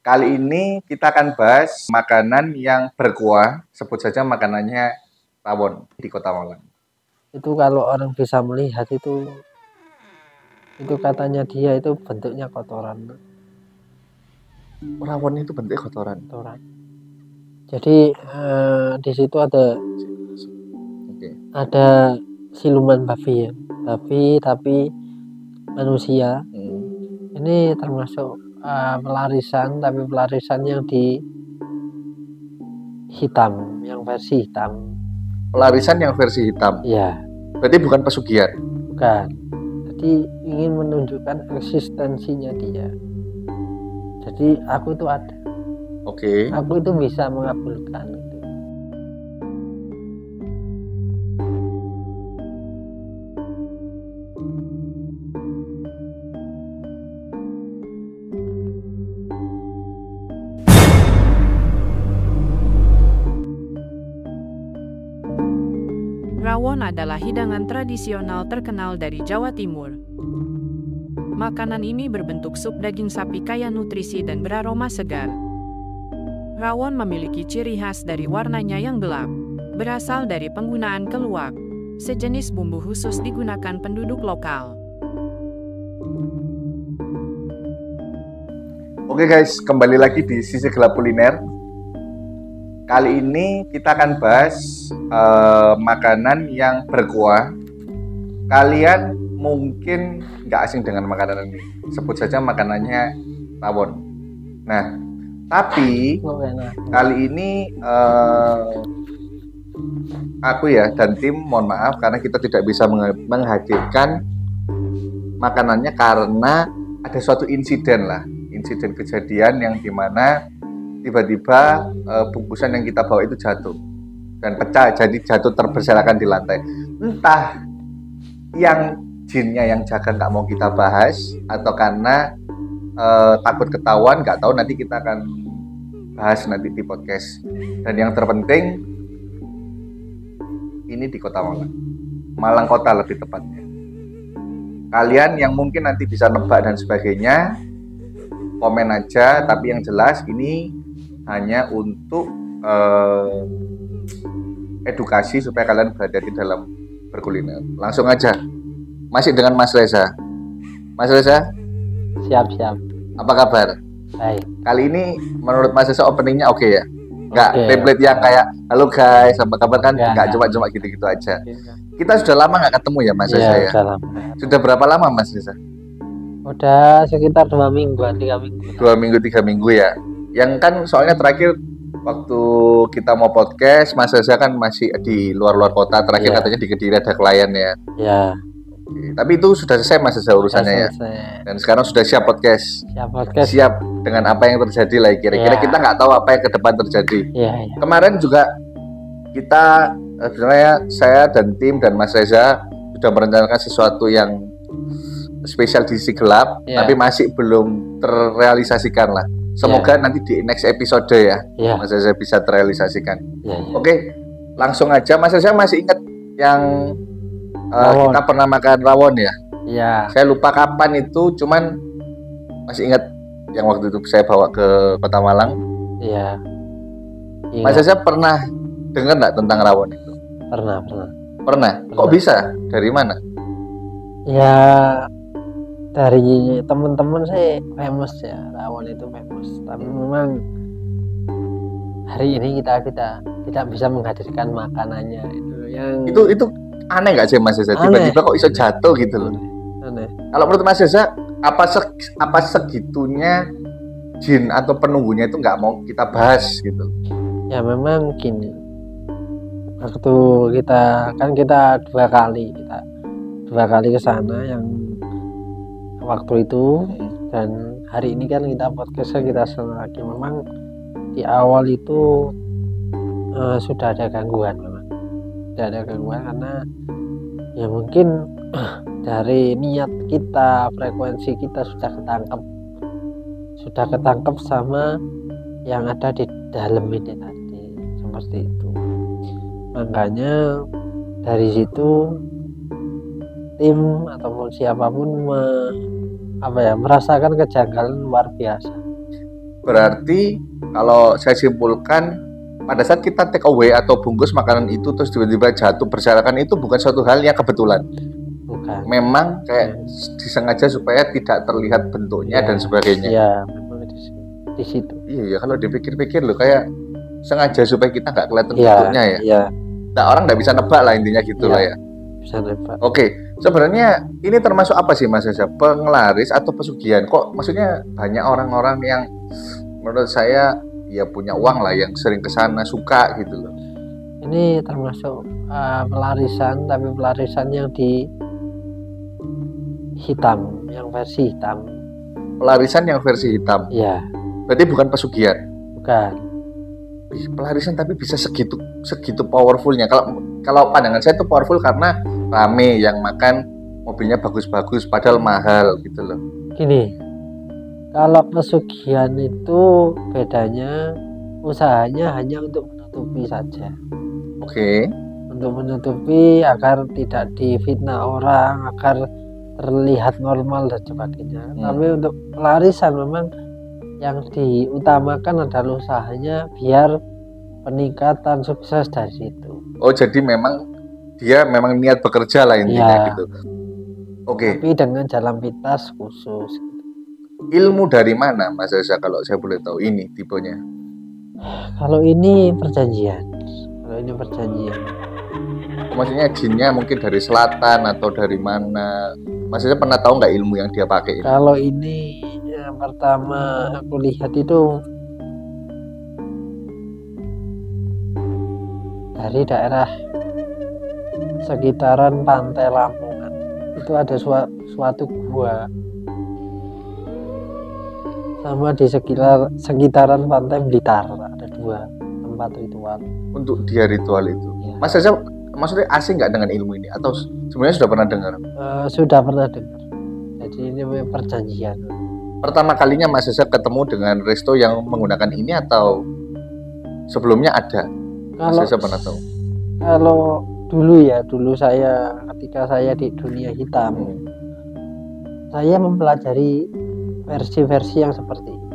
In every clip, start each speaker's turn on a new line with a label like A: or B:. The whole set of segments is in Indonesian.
A: Kali ini kita akan bahas makanan yang berkuah, sebut saja makanannya rawon di Kota Malang.
B: Itu kalau orang bisa melihat itu katanya dia itu bentuknya kotoran.
A: Rawon itu bentuknya kotoran.
B: Jadi di situ ada siluman babi ya, tapi manusia. Ini termasuk pelarisan, tapi pelarisan yang di hitam, yang versi hitam.
A: Pelarisan yang versi hitam.
B: Ya.
A: Berarti bukan pesugihan.
B: Bukan. Jadi ingin menunjukkan eksistensinya dia. Jadi aku itu ada.
A: Oke.
B: Aku itu bisa mengabulkan itu.
C: Rawon adalah hidangan tradisional terkenal dari Jawa Timur. Makanan ini berbentuk sup daging sapi kaya nutrisi dan beraroma segar. Rawon memiliki ciri khas dari warnanya yang gelap, berasal dari penggunaan keluak, sejenis bumbu khusus digunakan penduduk lokal.
A: Oke guys, kembali lagi di Sisi Gelap Kuliner. Kali ini kita akan bahas makanan yang berkuah. Kalian mungkin nggak asing dengan makanan ini. Sebut saja makanannya rawon. Nah, tapi kali ini aku dan tim mohon maaf karena kita tidak bisa menghadirkan makanannya karena ada suatu insiden kejadian yang dimana tiba-tiba bungkusan yang kita bawa itu jatuh dan pecah, jadi jatuh terberserakan di lantai. Entah yang jinnya yang jaga nggak mau kita bahas atau karena takut ketahuan, nggak tahu, nanti kita akan bahas nanti di podcast. Dan yang terpenting ini di Kota Malang Kota lebih tepatnya. Kalian yang mungkin nanti bisa nebak dan sebagainya komen aja, tapi yang jelas ini hanya untuk edukasi supaya kalian berhati-hati dalam berkuliner. Langsung aja, masih dengan Mas Reza. Mas Reza?
B: Siap.
A: Apa kabar?
B: Baik.
A: Kali ini menurut Mas Reza openingnya oke ya? Nggak template yang kayak halo guys, apa kabar kan? Nggak cuma gitu-gitu aja. Kita sudah lama nggak ketemu ya Mas Reza ya? Sudah berapa lama Mas Reza?
B: Udah sekitar 2 mingguan, 3 minggu.
A: 2 minggu, 3 minggu ya. Yang kan soalnya terakhir waktu kita mau podcast, Mas Reza kan masih di luar kota. Terakhir katanya di Kediri ada klien ya.
B: Ya.
A: Oke. Tapi itu sudah selesai Mas Reza urusannya ya. Dan sekarang sudah siap podcast. Siap dengan apa yang terjadi lah. Kira-kira kita nggak tahu apa yang ke depan terjadi.
B: Ya.
A: Kemarin juga kita sebenarnya saya dan tim dan Mas Reza sudah merencanakan sesuatu yang spesial di Sisi Gelap, tapi masih belum terrealisasikan lah. Semoga nanti di next episode ya, Mas Reza bisa terrealisasikan. Oke, langsung aja. Mas Reza masih ingat yang kita pernah makan rawon ya?
B: Iya.
A: Saya lupa kapan itu, cuman masih ingat yang waktu itu saya bawa ke Kota Malang.
B: Iya.
A: Mas Reza pernah dengar nggak tentang rawon itu? Pernah. Kok bisa? Dari mana?
B: Ya, dari teman-teman saya famous ya, rawon itu famous. Tapi memang hari ini kita tidak bisa menghadirkan makanannya
A: itu aneh nggak sih Mas Reza? Tiba-tiba kok bisa jatuh gitu loh.
B: Aneh.
A: Kalau menurut Mas Reza, apa segitunya jin atau penunggunya itu nggak mau kita bahas gitu?
B: Ya memang gini, waktu kita 2 kali ke sana yang waktu itu, dan hari ini kan kita podcastnya kita lagi. Memang di awal itu sudah ada gangguan karena ya mungkin dari niat kita, frekuensi kita sudah ketangkep sama yang ada di dalam ini tadi, seperti itu. Makanya dari situ tim ataupun siapapun merasakan kejanggalan luar biasa.
A: Berarti kalau saya simpulkan, pada saat kita take away atau bungkus makanan itu terus tiba-tiba jatuh berserakan, itu bukan suatu hal yang kebetulan.
B: Bukan.
A: Memang kayak disengaja supaya tidak terlihat bentuknya dan sebagainya.
B: Iya, memang di situ.
A: Iya ya, kalau dipikir-pikir loh, kayak sengaja supaya kita nggak kelihatan
B: Iya,
A: bentuknya ya.
B: iya,
A: Nah, orang nggak bisa nebak lah intinya gitu
B: Iya.
A: lah ya.
B: bisa nebak.
A: Oke, sebenarnya ini termasuk apa sih Mas Reza? Penglaris atau pesugihan? Kok maksudnya banyak orang-orang yang menurut saya ya punya uang lah yang sering kesana suka gitu loh.
B: Ini termasuk pelarisan, tapi pelarisan yang di hitam, yang versi hitam.
A: Pelarisan yang versi hitam.
B: Iya,
A: Berarti bukan pesugihan.
B: bukan.
A: Ih, pelarisan tapi bisa segitu powerfulnya. Kalau pandangan saya itu powerful karena rame yang makan, mobilnya bagus-bagus padahal mahal gitu loh.
B: Gini, kalau pesugihan itu bedanya usahanya hanya untuk menutupi saja,
A: Oke.
B: untuk menutupi agar tidak difitnah orang, agar terlihat normal dan sebagainya. Tapi untuk pelarisan memang yang diutamakan adalah usahanya biar peningkatan sukses dari situ.
A: Oh, jadi memang dia memang niat bekerja lah intinya
B: Iya.
A: gitu. Oke.
B: Tapi dengan jalan pintas khusus.
A: Ilmu dari mana Mas Reza kalau saya boleh tahu ini tipenya?
B: Kalau ini perjanjian. Kalau ini perjanjian.
A: Maksudnya jinnya mungkin dari selatan atau dari mana? Mas Reza pernah tahu nggak ilmu yang dia pakai ini?
B: Kalau ini yang pertama aku lihat itu dari daerah sekitaran Pantai Lamongan. Itu ada suatu gua. Sama di sekitaran Pantai Blitar ada 2 tempat ritual.
A: Untuk dia ritual itu.
B: Ya.
A: Mas Reza maksudnya asing nggak dengan ilmu ini atau sebenarnya sudah pernah dengar?
B: Sudah pernah dengar. Jadi ini memang perjanjian.
A: Pertama kalinya Mas Reza ketemu dengan resto yang menggunakan ini atau sebelumnya ada? Mas
B: Kalau
A: Reza pernah tahu?
B: kalau dulu saya ketika saya di dunia hitam, saya mempelajari versi-versi yang seperti ini.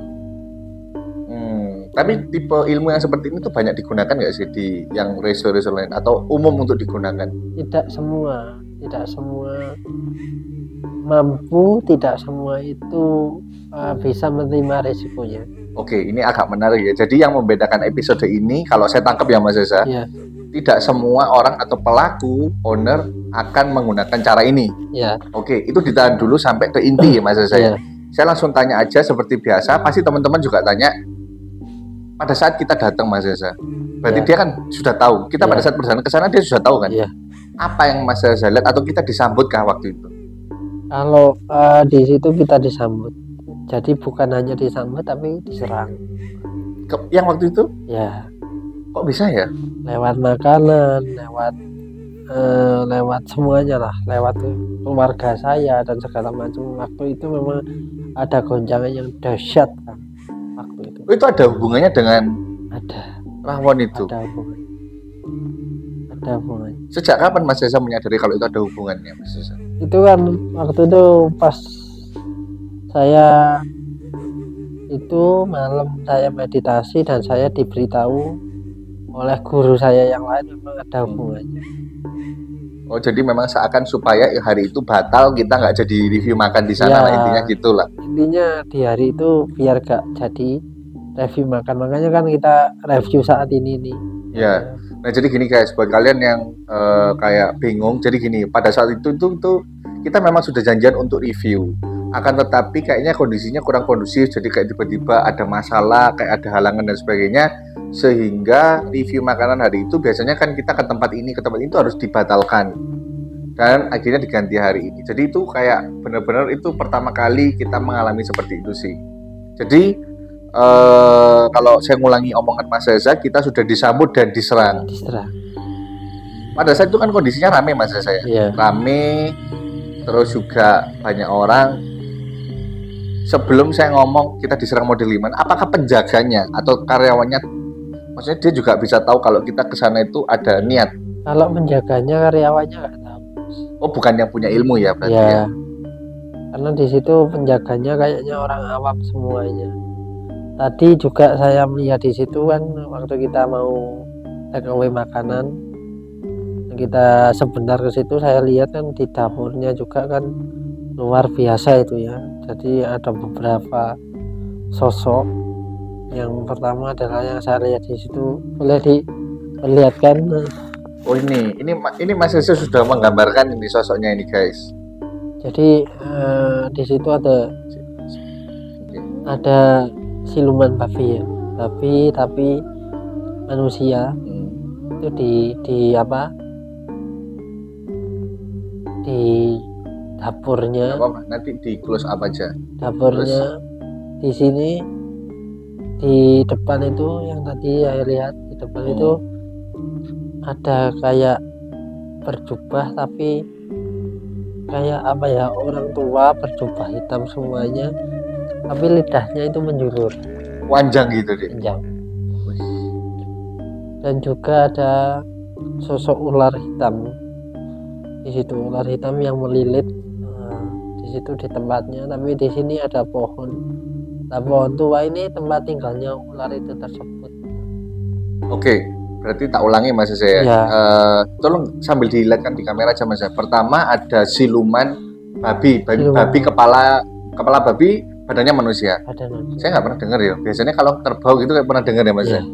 A: Tapi tipe ilmu yang seperti ini tuh banyak digunakan nggak sih di yang resto-resto lain atau umum untuk digunakan?
B: Tidak semua mampu, tidak semua itu bisa menerima resikonya.
A: Oke, ini agak menarik ya. Jadi yang membedakan episode ini, kalau saya tangkap ya Mas Reza,
B: Ya,
A: tidak semua orang atau pelaku owner akan menggunakan cara ini.
B: ya,
A: Oke, itu ditahan dulu sampai ke inti ya Mas Reza.
B: ya,
A: Saya langsung tanya aja seperti biasa. Pasti teman-teman juga tanya pada saat kita datang Mas Reza. Berarti
B: Ya.
A: dia kan sudah tahu. Kita pada
B: Ya.
A: saat perjalanan ke sana dia sudah tahu kan?
B: ya.
A: Apa yang Mas Reza lihat atau kita disambut kah waktu itu?
B: Kalau di situ kita disambut. Jadi bukan hanya disambut tapi diserang.
A: Yang waktu itu
B: Ya,
A: kok bisa ya?
B: lewat makanan, lewat semuanya lah, lewat keluarga saya dan segala macam. Waktu itu memang ada goncangan yang dahsyat kan. Waktu itu
A: Oh, itu ada hubungannya dengan
B: ada
A: rawon itu.
B: ada hubungannya.
A: Sejak kapan Mas Reza menyadari kalau itu ada hubungannya Mas Reza?
B: Itu kan waktu itu pas saya itu malam saya meditasi dan saya diberitahu oleh guru saya yang lain memang ada hubungannya.
A: Oh, jadi memang seakan supaya hari itu batal kita nggak jadi review makan di sana
B: Ya.
A: lah intinya gitulah.
B: Intinya di hari itu biar gak jadi review makan, makanya kan kita review saat ini nih.
A: Ya. Nah, jadi gini guys, buat kalian yang kayak bingung, jadi gini, pada saat itu kita memang sudah janjian untuk review. Akan tetapi kayaknya kondisinya kurang kondusif, jadi kayak tiba-tiba ada masalah, kayak ada halangan dan sebagainya, sehingga review makanan hari itu biasanya kan kita ke tempat ini itu harus dibatalkan. Dan akhirnya diganti hari ini. Jadi itu kayak benar-benar itu pertama kali kita mengalami seperti itu sih. Jadi kalau saya ngulangi omongan Mas Reza, kita sudah disambut dan diserang.
B: Diserang.
A: Pada saat itu kan kondisinya rame Mas Reza ya.
B: Iya.
A: Rame, terus juga banyak orang. Sebelum saya ngomong kita diserang model Liman, apakah penjaganya atau karyawannya, maksudnya dia juga bisa tahu kalau kita ke sana itu ada niat?
B: Kalau menjaganya karyawannya nggak tahu.
A: Oh, bukan yang punya ilmu ya berarti ya?
B: Ya. Karena di situ penjaganya kayaknya orang awam semuanya. tadi juga saya melihat di situ kan waktu kita mau take away makanan, kita sebentar ke situ saya lihat kan di dapurnya juga kan luar biasa itu ya. Jadi ada beberapa sosok. Yang pertama adalah yang saya lihat di situ, boleh diperlihatkan.
A: Oh ini Mas Reza sudah menggambarkan ini sosoknya ini guys.
B: Jadi di situ ada siluman babi ya, babi tapi manusia. Itu di apa? Di dapurnya.
A: Nanti di close up aja.
B: Dapurnya di sini di depan itu yang tadi saya lihat di depan itu ada kayak berjubah tapi kayak apa ya, orang tua berjubah hitam semuanya tapi lidahnya itu menjulur
A: panjang gitu deh.
B: panjang. Dan juga ada sosok ular hitam di situ, ular hitam yang melilit di situ di tempatnya. Tapi di sini ada pohon, nah pohon tua ini tempat tinggalnya ular itu tersebut.
A: Oke, berarti tak ulangi Mas saya.
B: Ya.
A: Tolong sambil dilihatkan di kamera aja Mas. Pertama ada siluman babi,
B: Siluman.
A: babi kepala babi, badannya manusia.
B: Ada nanti.
A: Saya nggak pernah dengar ya. Biasanya kalau kerbau gitu kayak pernah dengar ya Mas.
B: Ya.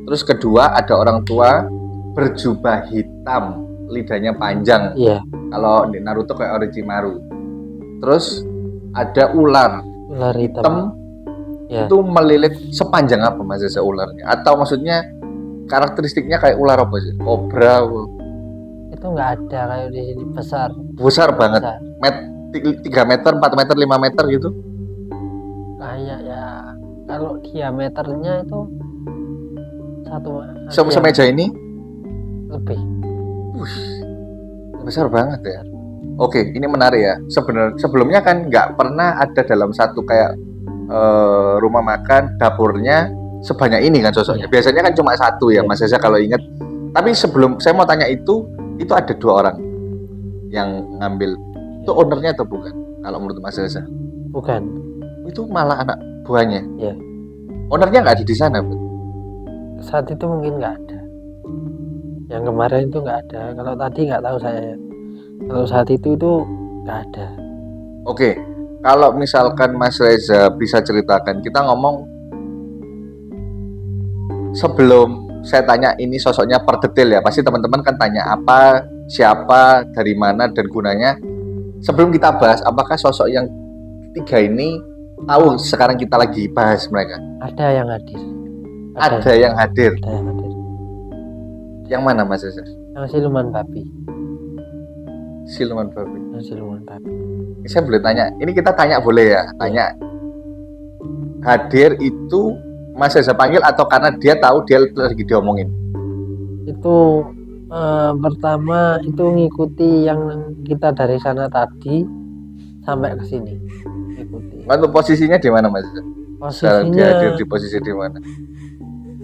A: Terus kedua ada orang tua berjubah hitam, lidahnya panjang.
B: Iya.
A: Kalau di Naruto kayak Orochimaru. Terus ada ular
B: Ular hitam.
A: hitam
B: Ya.
A: itu melilit sepanjang apa Mas ularnya? Atau maksudnya karakteristiknya kayak ular apa sih? Kobra,
B: Itu nggak ada kayak di sini, besar.
A: besar banget.
B: Besar.
A: 3 meter, 4 meter, 5 meter gitu.
B: Kayak ya kalau diameternya itu satu
A: Semeja ini
B: lebih.
A: besar banget ya. Oke, ini menarik ya. Sebelumnya kan nggak pernah ada dalam satu kayak rumah makan dapurnya sebanyak ini kan sosoknya. Biasanya kan cuma satu ya Mas Reza kalau ingat. Tapi sebelum saya mau tanya itu ada 2 orang yang ngambil. Itu ownernya atau bukan? Kalau menurut Mas Reza?
B: Bukan.
A: Itu malah anak buahnya.
B: Ya.
A: Ownernya nggak ada di sana, Bu.
B: Saat itu mungkin nggak ada. Yang kemarin itu nggak ada. Kalau tadi nggak tahu saya. Kalau saat itu nggak ada.
A: Oke, kalau misalkan Mas Reza bisa ceritakan, kita ngomong sebelum saya tanya ini sosoknya per detail ya. Pasti teman-teman kan tanya apa, siapa, dari mana, dan gunanya. Sebelum kita bahas, apakah sosok yang 3 ini tahu sekarang kita lagi bahas mereka?
B: Ada yang hadir.
A: Ada yang hadir.
B: Ada yang hadir.
A: Yang mana Mas Reza?
B: Yang siluman babi.
A: Siluman babi.
B: Yang siluman babi.
A: Ini saya boleh tanya. Ini kita tanya boleh ya? Tanya. Hadir itu Mas Reza panggil atau karena dia tahu dia lagi diomongin?
B: Itu pertama itu ngikuti yang kita dari sana tadi sampai ke sini. Ikuti.
A: Untuk posisinya di mana Mas Reza? Sekarang dia hadir
B: Posisinya
A: di posisi di mana?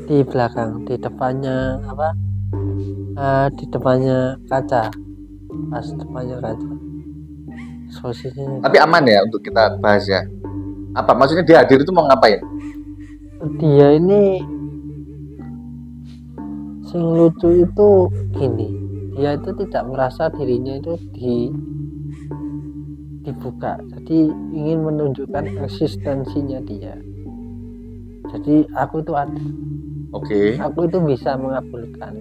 B: di belakang, di depannya apa? Di depannya kaca. Pas depannya kaca. Posisinya.
A: Tapi aman ya untuk kita bahas ya. Apa maksudnya dia hadir itu mau ngapain?
B: Dia ini sing lucu itu gini, dia itu tidak merasa dirinya itu dibuka, jadi ingin menunjukkan eksistensinya dia. Jadi aku itu ada,
A: Oke.
B: aku itu bisa mengabulkan.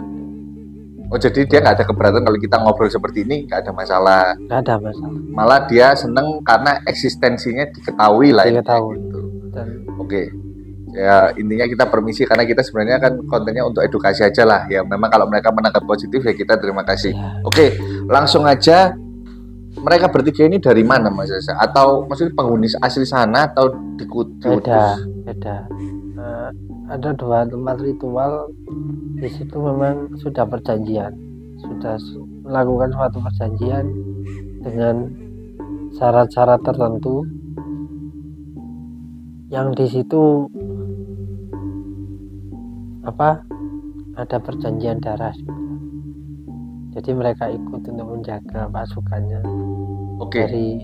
A: Oh jadi dia nggak ada keberatan kalau kita ngobrol seperti ini, nggak ada masalah.
B: Nggak ada masalah.
A: Malah dia seneng karena eksistensinya diketahui lah.
B: Diketahui.
A: Gitu.
B: Dan
A: Oke. Ya intinya kita permisi karena kita sebenarnya kan kontennya untuk edukasi aja lah ya. Memang kalau mereka menangkap positif ya kita terima kasih.
B: ya,
A: Oke, langsung aja. Mereka bertiga ini dari mana Mas Reza? Atau maksudnya penghuni asli sana atau diutus?
B: beda. Ada 2 tempat ritual di situ memang sudah perjanjian, sudah melakukan suatu perjanjian dengan syarat-syarat tertentu yang di situ ada perjanjian darah juga. Jadi mereka ikut untuk menjaga pasukannya
A: Oke.
B: dari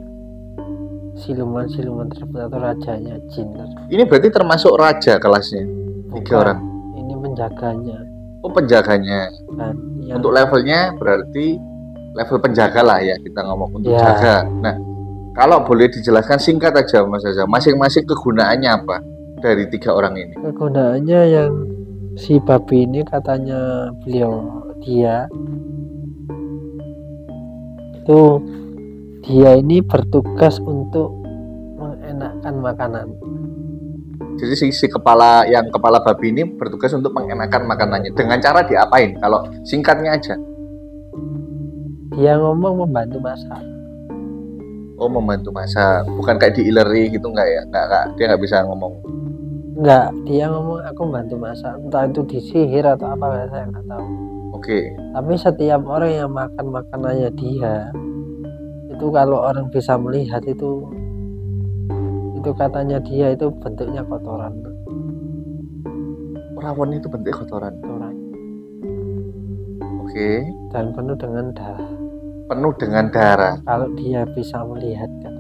B: siluman tersebut atau rajanya jin tersebut.
A: Ini berarti termasuk raja kelasnya. 3
B: Bukan,
A: orang.
B: ini penjaganya
A: Oh, penjaganya.
B: kan yang
A: Untuk levelnya berarti level penjaga lah ya, kita ngomong untuk
B: Ya.
A: jaga. Nah, kalau boleh dijelaskan singkat aja Mas Aza, masing-masing kegunaannya apa dari 3 orang ini?
B: kegunaannya yang si babi ini katanya dia ini bertugas untuk mengenakkan makanan.
A: Jadi si kepala babi ini bertugas untuk mengenakan makanannya. Dengan cara diapain? Kalau singkatnya aja.
B: Dia ngomong membantu masak.
A: Oh, membantu masak. Bukan kayak di Ileri gitu enggak ya? Enggak, dia nggak bisa ngomong.
B: Enggak, dia ngomong aku bantu masak. Entah itu disihir atau apa, saya nggak tahu.
A: Oke.
B: Tapi setiap orang yang makan makanannya dia, itu kalau orang bisa melihat itu katanya dia itu bentuknya kotoran.
A: Rawon itu bentuknya kotoran.
B: Kotoran.
A: Oke.
B: Dan penuh dengan darah.
A: Penuh dengan darah.
B: Kalau dia bisa melihat kan.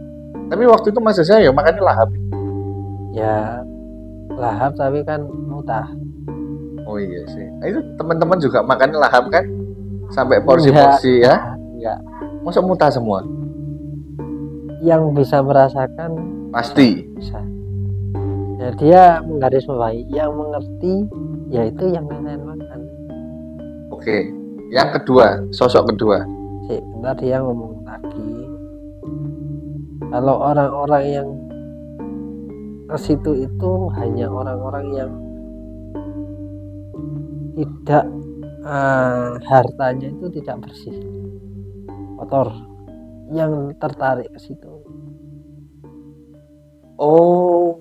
A: Tapi waktu itu Mas Aza ya makannya lahap.
B: Ya lahap tapi kan mutah.
A: Oh iya sih. Nah, itu teman-teman juga makannya lahap kan? Sampai porsi-porsi ya?
B: Enggak.
A: Masa mutah semua?
B: Yang bisa merasakan
A: Pasti.
B: bisa. Ya, dia menggarisbawahi yang mengerti yaitu yang lain makan.
A: Oke. Yang kedua, sosok kedua.
B: Bentar dia ngomong lagi. Kalau orang-orang yang ke situ itu hanya orang-orang yang tidak hartanya itu tidak bersih, kotor, yang tertarik ke situ.
A: Oh.